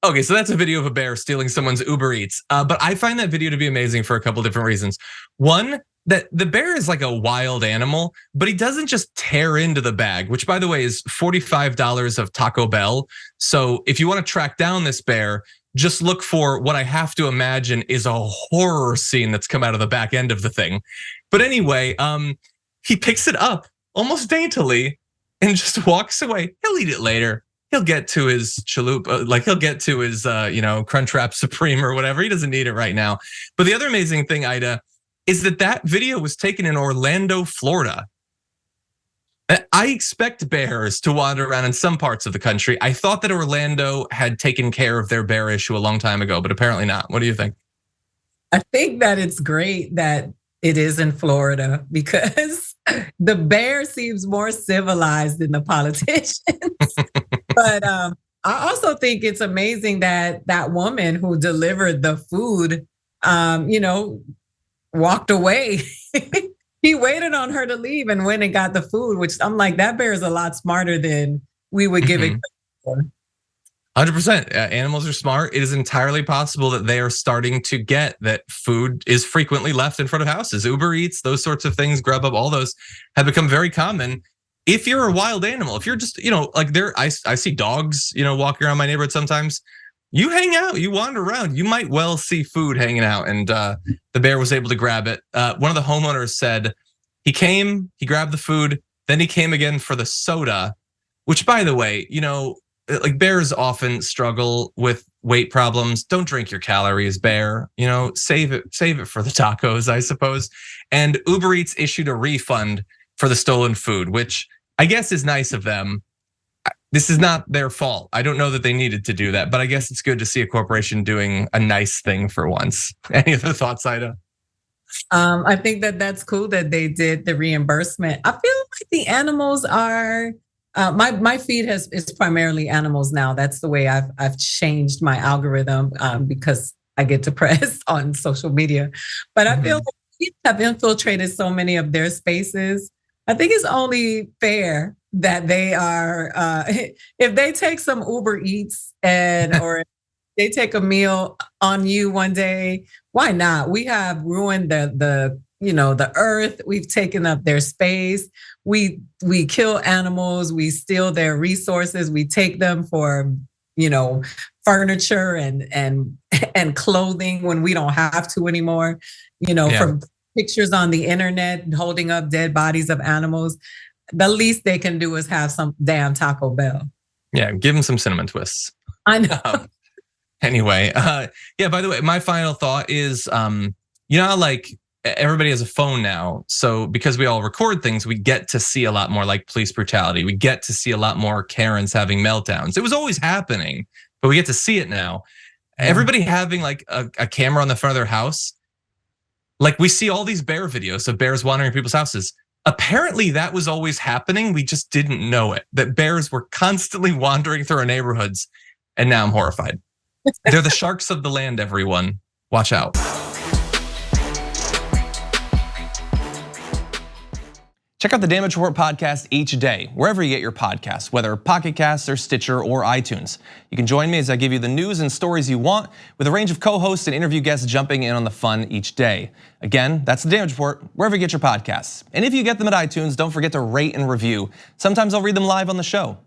Okay, so that's a video of a bear stealing someone's Uber Eats. But I find that video to be amazing for a couple different reasons. One, that the bear is like a wild animal, but he doesn't just tear into the bag, which by the way is $45 of Taco Bell. So if you want to track down this bear, just look for what I have to imagine is a horror scene that's come out of the back end of the thing. But anyway, he picks it up almost daintily and just walks away. He'll eat it later. He'll get to his chalupa, like he'll get to his, Crunchwrap Supreme or whatever. He doesn't need it right now. But the other amazing thing, Ida, is that video was taken in Orlando, Florida. I expect bears to wander around in some parts of the country. I thought that Orlando had taken care of their bear issue a long time ago, but apparently not. What do you think? I think that it's great that it is in Florida because the bear seems more civilized than the politicians. But I also think it's amazing that that woman who delivered the food, walked away. He waited on her to leave and went and got the food, which I'm like, that bear is a lot smarter than we would give it for. 100%. Animals are smart. It is entirely possible that they are starting to get that food is frequently left in front of houses. Uber Eats, those sorts of things, Grubhub, all those have become very common. If you're a wild animal, if you're just, I see dogs, walking around my neighborhood sometimes. You hang out, you wander around, you might well see food hanging out, and the bear was able to grab it. One of the homeowners said he came, he grabbed the food, then he came again for the soda, which by the way, like bears often struggle with weight problems. Don't drink your calories, bear. Save it for the tacos, I suppose. And Uber Eats issued a refund for the stolen food, which I guess is nice of them. This is not their fault. I don't know that they needed to do that, but I guess it's good to see a corporation doing a nice thing for once. Any other thoughts, Ida? I think that that's cool that they did the reimbursement. I feel like the animals are. My feed is primarily animals now. That's the way I've changed my algorithm because I get depressed on social media. But I feel like people have infiltrated so many of their spaces. I think it's only fair that they are, if they take some Uber Eats or they take a meal on you one day, why not? We have ruined the earth. We've taken up their space. We kill animals. We steal their resources. We take them for, furniture and clothing when we don't have to anymore. From pictures on the internet holding up dead bodies of animals. The least they can do is have some damn Taco Bell. Yeah, give them some cinnamon twists. I know. Anyway, by the way, my final thought is, like everybody has a phone now. So because we all record things, we get to see a lot more like police brutality. We get to see a lot more Karens having meltdowns. It was always happening, but we get to see it now. Everybody having like a camera on the front of their house. Like we see all these bear videos of bears wandering people's houses. Apparently that was always happening. We just didn't know it. That bears were constantly wandering through our neighborhoods. And now I'm horrified. They're the sharks of the land, everyone. Watch out. Check out the Damage Report podcast each day, wherever you get your podcasts, whether Pocket Casts or Stitcher or iTunes. You can join me as I give you the news and stories you want, with a range of co-hosts and interview guests jumping in on the fun each day. Again, that's the Damage Report, wherever you get your podcasts. And if you get them at iTunes, don't forget to rate and review. Sometimes I'll read them live on the show.